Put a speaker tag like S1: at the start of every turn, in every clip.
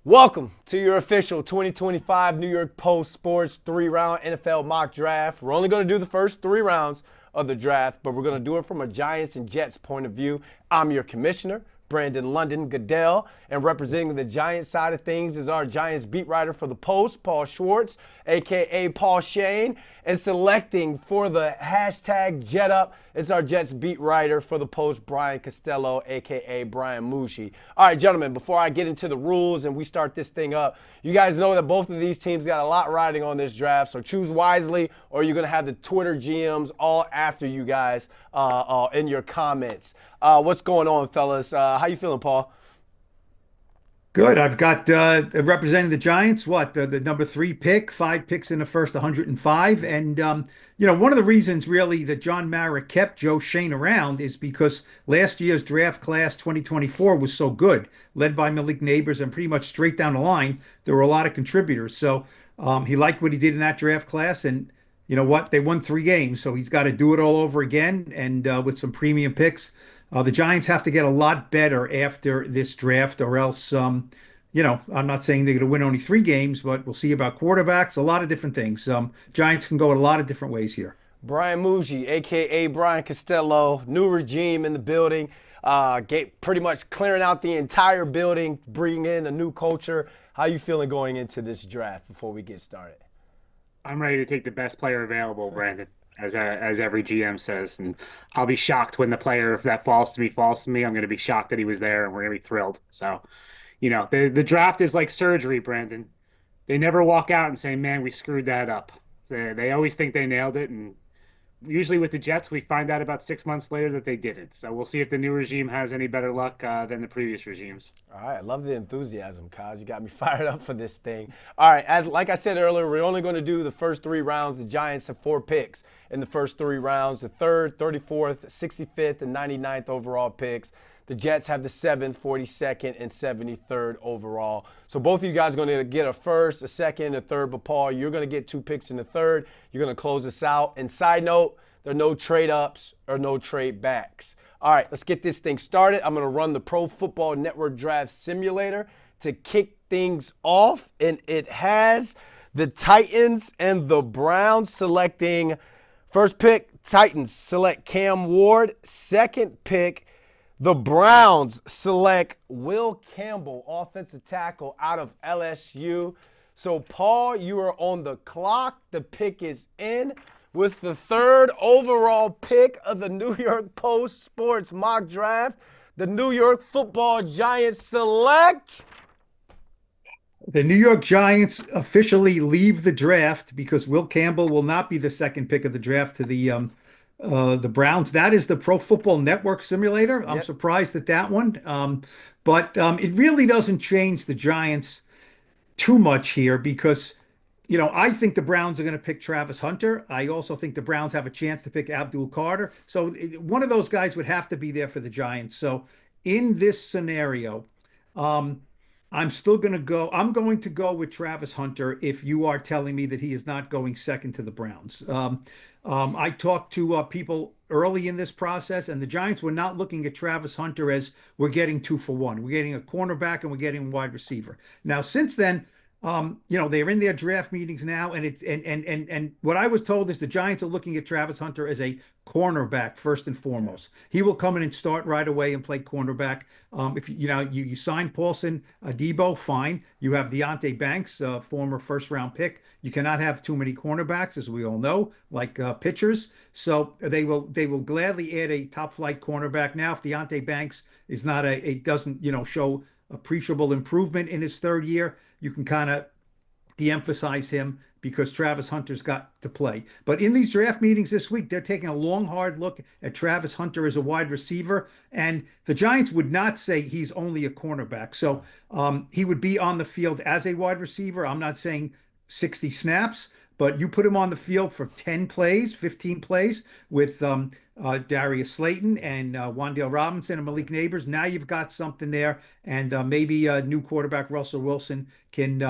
S1: Welcome to your official 2025 New York Post Sports 3-round NFL mock draft. We're only going to do the first 3 rounds of the draft, but we're going to do it from a Giants and Jets point of view. I'm your commissioner, Brandon London Goodell, and representing the Giants side of things is our Giants beat writer for the Post, Paul Schwartz, aka Paul Shane, and selecting for the hashtag JetUp is our Jets beat writer for the Post, Brian Costello, aka Brian Mushi. All right, gentlemen, before I get into the rules and we start this thing up, you guys know that both of these teams got a lot riding on this draft, so choose wisely, or you're gonna have the Twitter GMs all after you guys in your comments. What's going on, fellas? How you feeling, Paul?
S2: Good. I've got representing the Giants, the number three pick, 5 picks in the first 105. And, one of the reasons really that John Mara kept Joe Shane around is because last year's draft class 2024 was so good, led by Malik Neighbors and pretty much straight down the line. There were a lot of contributors. So he liked what he did in that draft class. And you know what? They won 3 games. So he's got to do it all over again and with some premium picks. The Giants have to get a lot better after this draft, or else, I'm not saying they're going to win only 3 games, but we'll see about quarterbacks, a lot of different things. Giants can go in a lot of different ways here.
S1: Brian Muji, aka Brian Costello, new regime in the building. Pretty much clearing out the entire building, bringing in a new culture. How you feeling going into this draft before we get started?
S3: I'm ready to take the best player available, Brandon, as every GM says, and I'll be shocked when the player if that falls to me. I'm going to be shocked that he was there, and we're going to be thrilled. So, the draft is like surgery, Brandon. They never walk out and say, "Man, we screwed that up." They always think they nailed it, and usually with the Jets, we find out about 6 months later that they didn't. So we'll see if the new regime has any better luck than the previous regimes.
S1: All right, I love the enthusiasm, Kaz. You got me fired up for this thing. All right, like I said earlier, we're only going to do the first 3 rounds. The Giants have 4 picks in the first 3 rounds: the third, 34th, 65th, and 99th overall picks. The Jets have the 7th, 42nd, and 73rd overall. So both of you guys are going to get a first, a second, a third. But Paul, you're going to get 2 picks in the third. You're going to close us out. And side note, there are no trade ups or no trade backs. All right, let's get this thing started. I'm going to run the Pro Football Network Draft Simulator to kick things off. And it has the Titans and the Browns selecting first pick. Titans select Cam Ward. Second pick, the Browns select Will Campbell, offensive tackle out of LSU. So, Paul, you are on the clock. The pick is in with the third overall pick of the New York Post Sports mock draft. The New York Football Giants select.
S2: The New York Giants officially leave the draft because Will Campbell will not be the second pick of the draft to the Browns. That is the Pro Football Network simulator. I'm
S1: Yep.
S2: surprised at that one. But it really doesn't change the Giants too much here because, I think the Browns are going to pick Travis Hunter. I also think the Browns have a chance to pick Abdul Carter. So one of those guys would have to be there for the Giants. So in this scenario, um, I'm going to go with Travis Hunter if you are telling me that he is not going second to the Browns. I talked to people early in this process, and the Giants were not looking at Travis Hunter as we're getting 2 for 1. We're getting a cornerback and we're getting a wide receiver. Now, since then, they're in their draft meetings now, and it's and what I was told is the Giants are looking at Travis Hunter as a cornerback first and foremost. He will come in and start right away and play cornerback. If you sign Paulson Adebo, fine. You have Deontay Banks, former first round pick. You cannot have too many cornerbacks, as we all know, like pitchers. So they will gladly add a top flight cornerback. Now, if Deontay Banks is not it doesn't show appreciable improvement in his third year, you can kind of de-emphasize him because Travis Hunter's got to play. But in these draft meetings this week, they're taking a long, hard look at Travis Hunter as a wide receiver. And the Giants would not say he's only a cornerback. So he would be on the field as a wide receiver. I'm not saying 60 snaps, but you put him on the field for 10 plays, 15 plays with Darius Slayton and Wan'Dale Robinson and Malik Neighbors. Now you've got something there, and maybe new quarterback Russell Wilson can,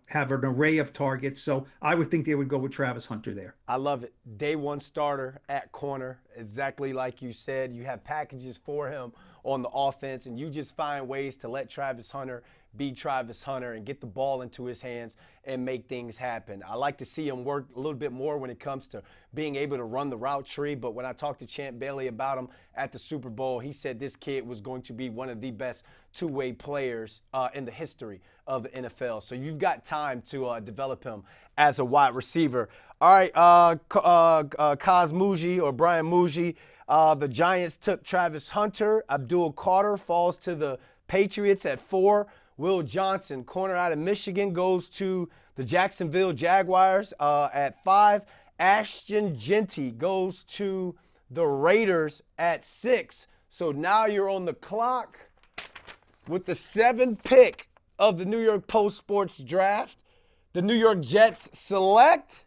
S2: have an array of targets. So I would think they would go with Travis Hunter there.
S1: I love it. Day one starter at corner, exactly like you said. You have packages for him on the offense, and you just find ways to let Travis Hunter be Travis Hunter and get the ball into his hands and make things happen. I like to see him work a little bit more when it comes to being able to run the route tree. But when I talked to Champ Bailey about him at the Super Bowl, he said this kid was going to be one of the best two-way players in the history of the NFL. So you've got time to develop him as a wide receiver. All right, Kaz Muji or Brian Muji. The Giants took Travis Hunter. Abdul Carter falls to the Patriots at 4. Will Johnson, corner out of Michigan, goes to the Jacksonville Jaguars at 5. Ashton Genty goes to the Raiders at 6. So now you're on the clock with the 7th pick of the New York Post Sports Draft. The New York Jets select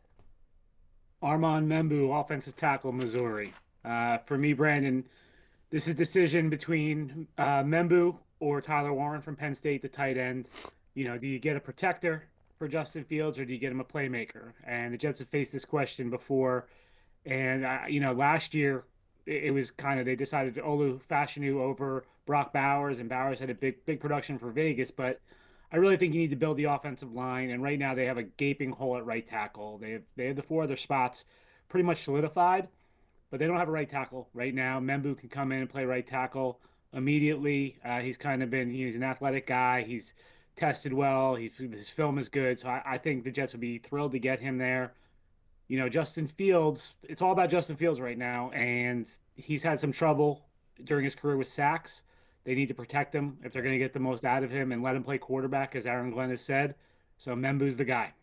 S3: Armand Membu, offensive tackle, Missouri. For me, Brandon, this is a decision between Membu or Tyler Warren from Penn State, the tight end. You know, do you get a protector for Justin Fields or do you get him a playmaker? And the Jets have faced this question before. And, last year it was kind of, they decided to Olu Fashanu over Brock Bowers, and Bowers had a big production for Vegas. But I really think you need to build the offensive line. And right now they have a gaping hole at right tackle. They have the 4 other spots pretty much solidified, but they don't have a right tackle right now. Membu can come in and play right tackle immediately. He's an athletic guy. He's tested well. His film is good. So I think the Jets would be thrilled to get him there. You know, Justin Fields, it's all about Justin Fields right now. And he's had some trouble during his career with sacks. They need to protect him if they're going to get the most out of him and let him play quarterback, as Aaron Glenn has said. So Membu's the guy.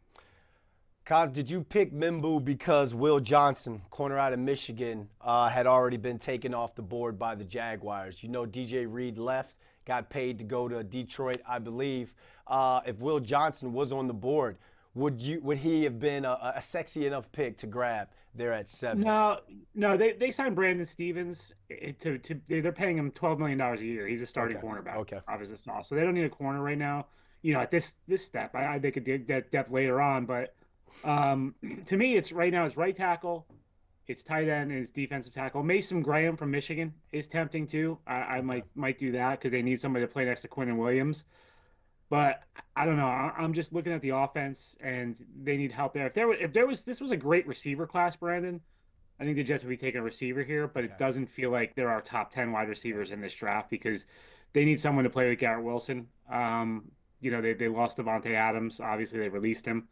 S1: Kaz, did you pick Membu because Will Johnson, corner out of Michigan, had already been taken off the board by the Jaguars? You know, DJ Reed left, got paid to go to Detroit, I believe. If Will Johnson was on the board, would he have been a sexy enough pick to grab there at 7?
S3: No, they signed Brandon Stevens they're paying him $12 million a year. He's a starting cornerback.
S1: Okay.
S3: Obviously, so they don't need a corner right now. You know, at this step, they could get that depth later on, but. To me, it's right tackle, it's tight end, and it's defensive tackle. Mason Graham from Michigan is tempting too. I might do that because they need somebody to play next to Quinnen Williams. But I don't know. I'm just looking at the offense, and they need help there. This was a great receiver class, Brandon. I think the Jets would be taking a receiver here, but it doesn't feel like there are top 10 wide receivers in this draft because they need someone to play with Garrett Wilson. They lost Devontae Adams. Obviously, they released him,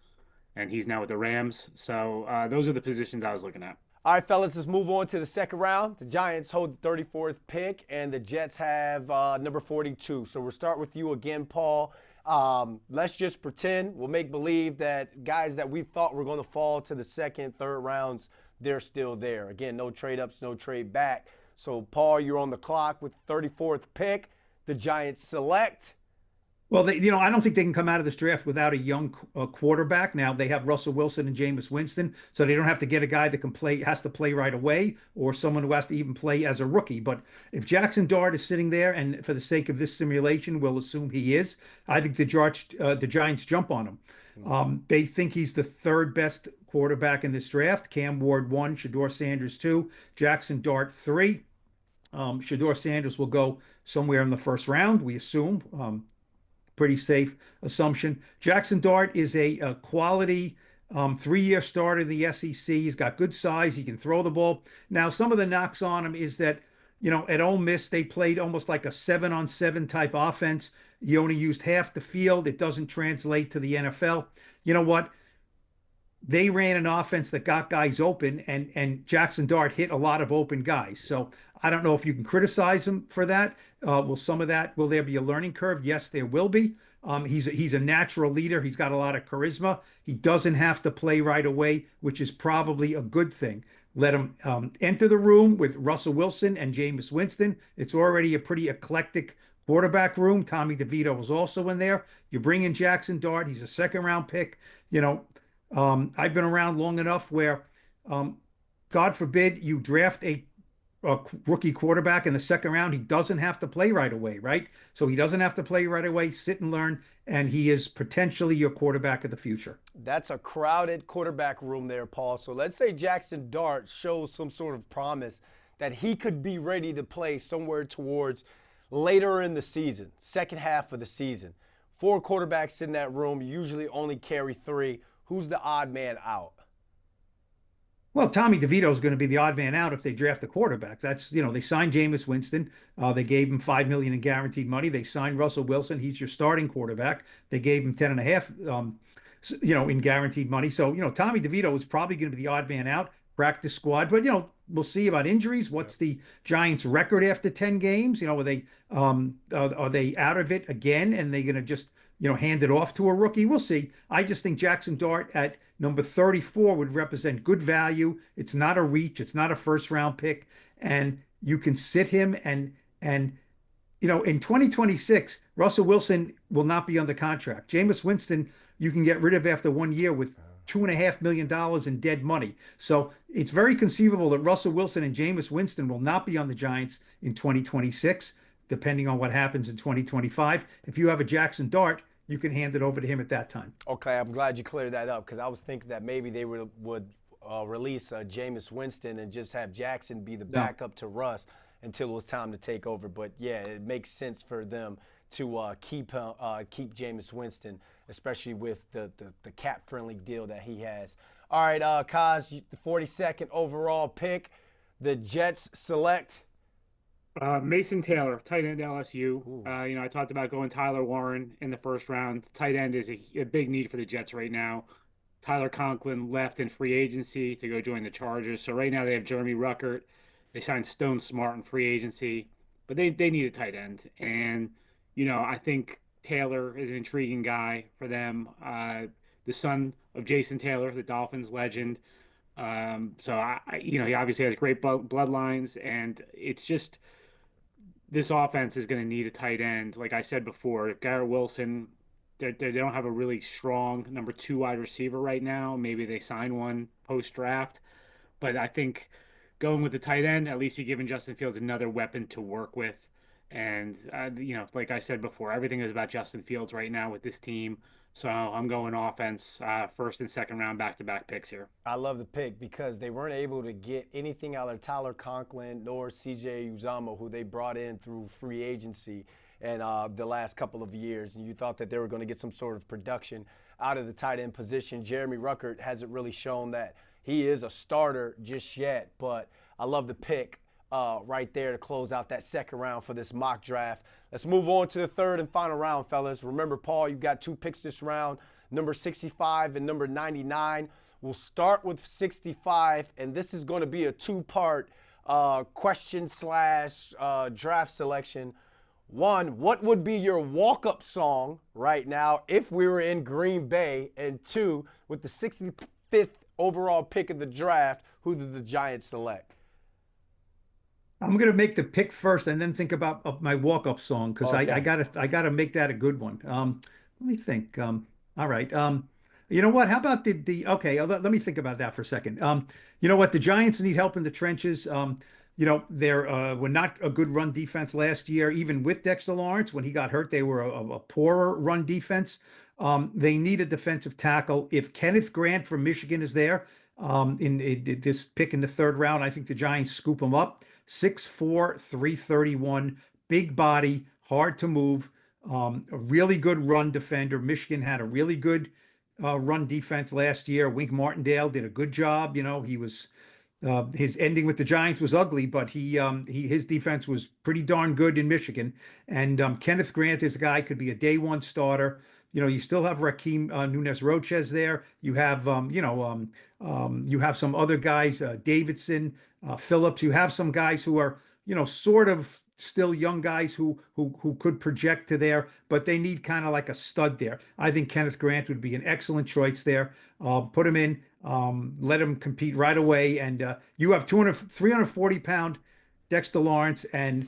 S3: and he's now with the Rams. So those are the positions I was looking at.
S1: All right, fellas, let's move on to the second round. The Giants hold the 34th pick, and the Jets have number 42. So we'll start with you again, Paul. Let's just pretend, we'll make believe that guys that we thought were going to fall to the second, third rounds, they're still there. Again, no trade-ups, no trade back. So, Paul, you're on the clock with the 34th pick. The Giants select.
S2: Well, I don't think they can come out of this draft without a young quarterback. Now they have Russell Wilson and Jameis Winston, so they don't have to get a guy that has to play right away, or someone who has to even play as a rookie. But if Jackson Dart is sitting there, and for the sake of this simulation, we'll assume he is, I think the Giants jump on him. They think he's the 3rd best quarterback in this draft. Cam Ward 1, Shedeur Sanders 2, Jackson Dart 3. Shedeur Sanders will go somewhere in the first round, we assume. Pretty safe assumption. Jackson Dart is a quality 3-year starter in the SEC. He's got good size. He can throw the ball. Now, some of the knocks on him is that, at Ole Miss, they played almost like a 7-on-7 type offense. You only used half the field. It doesn't translate to the NFL. You know what? They ran an offense that got guys open, and Jackson Dart hit a lot of open guys. So I don't know if you can criticize him for that. Will there be a learning curve? Yes, there will be. He's a natural leader. He's got a lot of charisma. He doesn't have to play right away, which is probably a good thing. Let him enter the room with Russell Wilson and Jameis Winston. It's already a pretty eclectic quarterback room. Tommy DeVito was also in there. You bring in Jackson Dart. He's a 2nd-round pick. I've been around long enough where, God forbid, you draft a rookie quarterback in the 2nd round. He doesn't have to play right away, right? So he doesn't have to play right away, sit and learn, and he is potentially your quarterback of the future.
S1: That's a crowded quarterback room there, Paul. So let's say Jackson Dart shows some sort of promise that he could be ready to play somewhere towards later in the season, second half of the season. 4 quarterbacks in that room. You usually only carry 3. Who's the odd man out?
S2: Well, Tommy DeVito is going to be the odd man out if they draft a quarterback. That's, they signed Jameis Winston. They gave him $5 million in guaranteed money. They signed Russell Wilson. He's your starting quarterback. They gave him 10 and a half, in guaranteed money. So, Tommy DeVito is probably going to be the odd man out, practice squad. But, we'll see about injuries. What's the Giants' record after 10 games? Are they out of it again and they going to just hand it off to a rookie? We'll see. I just think Jackson Dart at number 34 would represent good value. It's not a reach. It's not a first round pick. And you can sit him and in 2026, Russell Wilson will not be under contract. Jameis Winston, you can get rid of after 1 year with $2.5 million in dead money. So it's very conceivable that Russell Wilson and Jameis Winston will not be on the Giants in 2026, depending on what happens in 2025. If you have a Jackson Dart, you can hand it over to him at that time.
S1: Okay, I'm glad you cleared that up because I was thinking that maybe they would release Jameis Winston and just have Jackson be the backup to Russ until it was time to take over. But yeah, it makes sense for them to keep Jameis Winston, especially with the cap-friendly deal that he has. All right, Kaz, the 42nd overall pick, the Jets select
S3: Mason Taylor, tight end LSU. I talked about going Tyler Warren in the first round. Tight end is a big need for the Jets right now. Tyler Conklin left in free agency to go join the Chargers. So right now they have Jeremy Ruckert. They signed Stone Smart in free agency, but they need a tight end. And, I think Taylor is an intriguing guy for them. The son of Jason Taylor, the Dolphins legend. So he obviously has great bloodlines, and it's just this offense is going to need a tight end. Like I said before, Garrett Wilson, they don't have a really strong number 2 wide receiver right now. Maybe they sign one post draft, but I think going with the tight end, at least you're giving Justin Fields another weapon to work with. And like I said before, everything is about Justin Fields right now with this team. So I'm going offense, first and second round back-to-back picks here.
S1: I love the pick because they weren't able to get anything out of Tyler Conklin nor CJ Uzomah, who they brought in through free agency and the last couple of years. And you thought that they were going to get some sort of production out of the tight end position. Jeremy Ruckert hasn't really shown that he is a starter just yet, but I love the pick right there to close out that second round for this mock draft. Let's move on to the third and final round, fellas. Remember, Paul, you've got 2 picks this round, number 65 and number 99. We'll start with 65, and this is going to be a 2-part question / draft selection. 1, what would be your walk-up song right now if we were in Green Bay? And 2, with the 65th overall pick of the draft, who did the Giants select?
S2: I'm going to make the pick first and then think about my walk-up song because
S1: Okay.
S2: I gotta make that a good one. Let me think. All right. You know what? How about okay, let me think about that for a second. You know what? The Giants need help in the trenches. They're were not a good run defense last year. Even with Dexter Lawrence, when he got hurt, they were a poorer run defense. They need a defensive tackle. If Kenneth Grant from Michigan is there in this pick in the third round, I think the Giants scoop him up. 6'4", 331, big body, hard to move, a really good run defender. Michigan had a really good run defense last year. Wink Martindale did a good job. He was his ending with the Giants was ugly, but his defense was pretty darn good in Michigan. And Kenneth Grant is a guy could be a day one starter. You still have Raheem Nunez-Roches there. You have you have some other guys, Davidson, Phillips. You have some guys who are sort of still young guys who could project to there, but they need kind of like a stud there. I think Kenneth Grant would be an excellent choice there. Put him in, let him compete right away, and you have 340-pound Dexter Lawrence and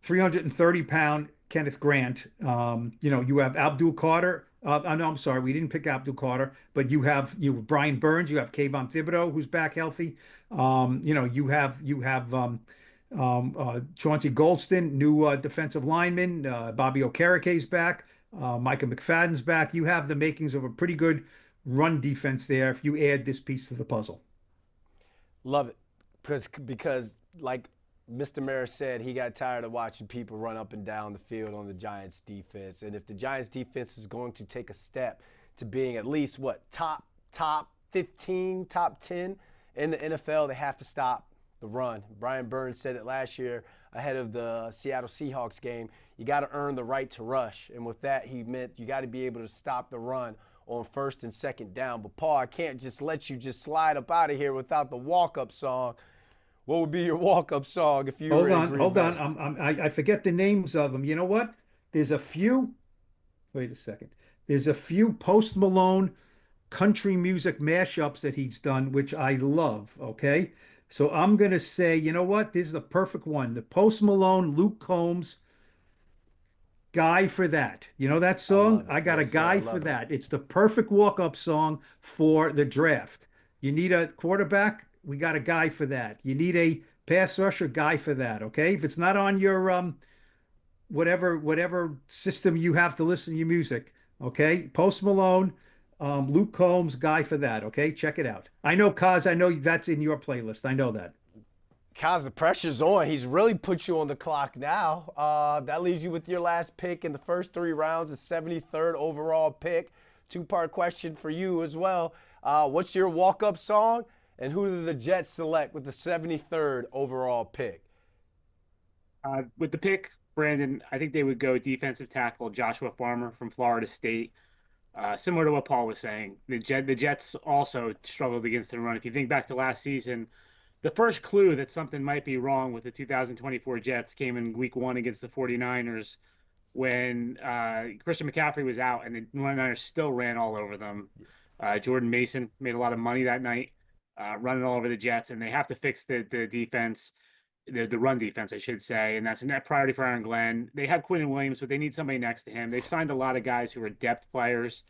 S2: 330-pound Kenneth Grant. You have Abdul Carter. No, I'm sorry, we didn't pick Abdul Carter, but you have Brian Burns, you have Kayvon Thibodeau, who's back healthy. You have Chauncey Goldston, new defensive lineman. Bobby Okereke's back. Micah McFadden's back. You have the makings of a pretty good run defense there if you add this piece to the puzzle.
S1: Love it, because like Mr. Mayer said he got tired of watching people run up and down the field on the Giants defense. And if the Giants defense is going to take a step to being at least what top 15, top 10 in the NFL, they have to stop the run. Brian Burns said it last year ahead of the Seattle Seahawks game. You got to earn the right to rush. And with that, he meant you got to be able to stop the run on first and second down. But Paul, I can't just let you just slide up out of here without the walk-up song. What would be your walk-up song if you were in Green
S2: Hold
S1: Bay?
S2: on. I forget the names of them. You know what? There's a few. Wait a second. There's a few Post Malone country music mashups that he's done, which I love. Okay. So I'm going to say, you know what? This is the perfect one. The Post Malone, Luke Combs, Guy for That. You know that
S1: I
S2: song?
S1: love it.
S2: I got a
S1: Yes, sir. I
S2: guy for
S1: love it.
S2: that. It's the perfect walk-up song for the draft. You need a quarterback? We got a guy for that. You need a pass rusher? Guy for that. Okay. If it's not on your whatever system you have to listen to your music. Okay, Post Malone, Luke Combs, Guy for That. Okay, check it out. I know, Kaz. I know that's in your playlist. I know that.
S1: Kaz, the pressure's on. He's really put you on the clock now. That leaves you with your last pick in the first 3 rounds, the 73rd overall pick. Two-part question for you as well. What's your walk-up song, and who do the Jets select with the 73rd overall pick?
S3: With the pick, Brandon, I think they would go defensive tackle Joshua Farmer from Florida State. Similar to what Paul was saying, the Jets also struggled against the run. If you think back to last season, the first clue that something might be wrong with the 2024 Jets came in week 1 against the 49ers when Christian McCaffrey was out and the 49ers still ran all over them. Jordan Mason made a lot of money that night, running all over the Jets, and they have to fix the defense, the run defense, I should say, and that's a net priority for Aaron Glenn. They have Quinn Williams, but they need somebody next to him. They've signed a lot of guys who are depth players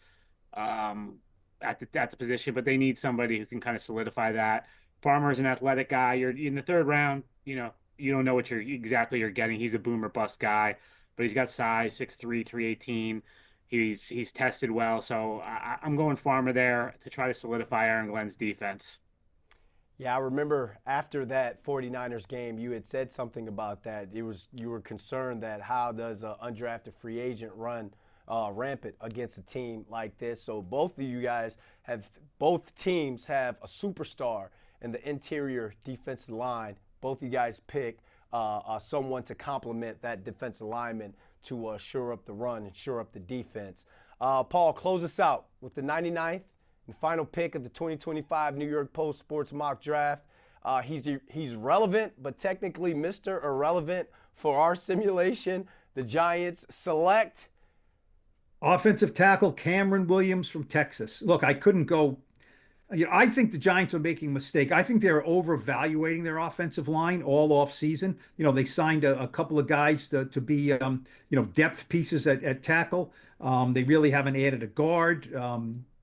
S3: at the position, but they need somebody who can kind of solidify that. Farmer is an athletic guy. You're in the 3rd round. You don't know what you're getting. He's a boomer bust guy, but he's got size, 6'3", 318. He's tested well, so I'm going Farmer there to try to solidify Aaron Glenn's defense.
S1: Yeah, I remember after that 49ers game, you had said something about that. You were concerned that how does an undrafted free agent run rampant against a team like this? So both teams have a superstar in the interior defensive line. Both you guys pick someone to complement that defensive lineman to shore up the run and shore up the defense. Paul, close us out with the 99th and final pick of the 2025 New York Post Sports Mock Draft. He's relevant, but technically Mr. Irrelevant for our simulation. The Giants select
S2: Offensive tackle Cameron Williams from Texas. Look, I couldn't go. I think the Giants are making a mistake. I think they're overvaluating their offensive line all off season. They signed a couple of guys to be, depth pieces at tackle. They really haven't added a guard.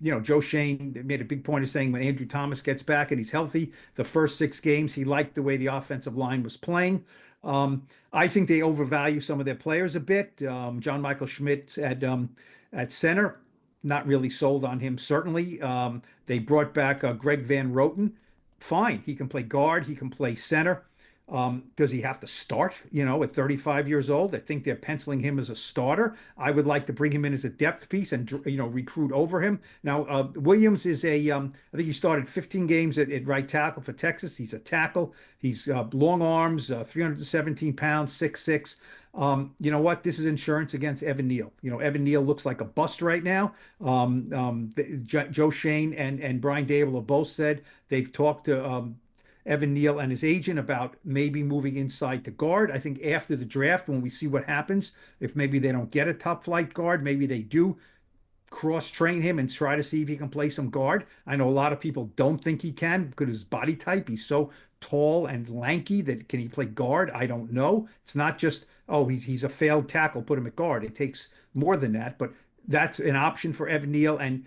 S2: Joe Shane made a big point of saying when Andrew Thomas gets back and he's healthy, the first 6 games, he liked the way the offensive line was playing. I think they overvalue some of their players a bit. John Michael Schmidt at center, not really sold on him, certainly. They brought back Greg Van Roten. Fine. He can play guard. He can play center. Does he have to start, at 35 years old? I think they're penciling him as a starter. I would like to bring him in as a depth piece and, recruit over him. Now, Williams is I think he started 15 games at right tackle for Texas. He's a tackle. He's long arms, 317 pounds, 6'6". You know what? This is insurance against Evan Neal. Evan Neal looks like a bust right now. Joe Shane and Brian Dable have both said they've talked to Evan Neal and his agent about maybe moving inside to guard. I think after the draft, when we see what happens, if maybe they don't get a top flight guard, maybe they do cross train him and try to see if he can play some guard. I know a lot of people don't think he can because of his body type. He's so tall and lanky that can he play guard? I don't know. It's not just, oh, he's a failed tackle, put him at guard. It takes more than that, but that's an option for Evan Neal, and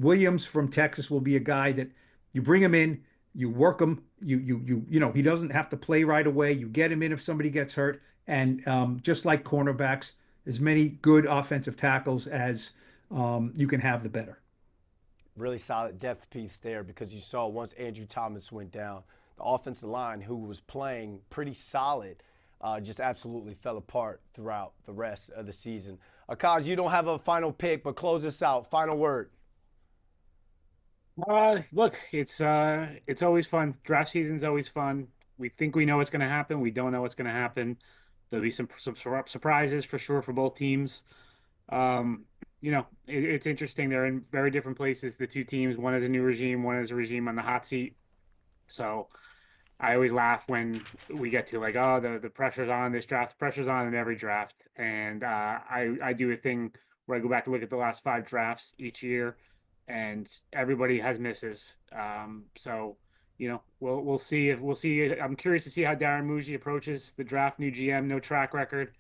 S2: Williams from Texas will be a guy that you bring him in, you work him, he doesn't have to play right away. You get him in if somebody gets hurt, and just like cornerbacks, as many good offensive tackles as you can have, the better.
S1: really solid depth piece there because you saw once Andrew Thomas went down, the offensive line, who was playing pretty solid, just absolutely fell apart throughout the rest of the season. Akaz, you don't have a final pick, but close us out. Final word.
S3: Look, it's always fun. Draft season's always fun. We think we know what's going to happen. We don't know what's going to happen. There'll be some surprises for sure for both teams. It's interesting. They're in very different places. The two teams, one has a new regime, one has a regime on the hot seat. So I always laugh when we get to like, oh, the pressure's on this draft. The pressure's on in every draft. And I do a thing where I go back to look at the last 5 drafts each year, and everybody has misses. So we'll see. I'm curious to see how Darren Muji approaches the draft. New GM, no track record,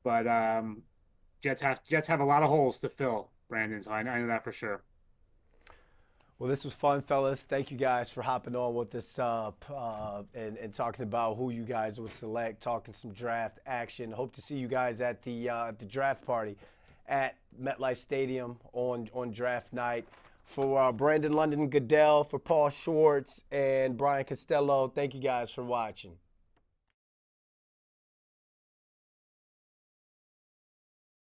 S3: but Jets have a lot of holes to fill, Brandon. So I know that for sure.
S1: Well, this was fun, fellas. Thank you guys for hopping on with us and talking about who you guys would select, talking some draft action. Hope to see you guys at the draft party at MetLife Stadium on draft night. For Brandon London Goodell, for Paul Schwartz, and Brian Costello, thank you guys for watching.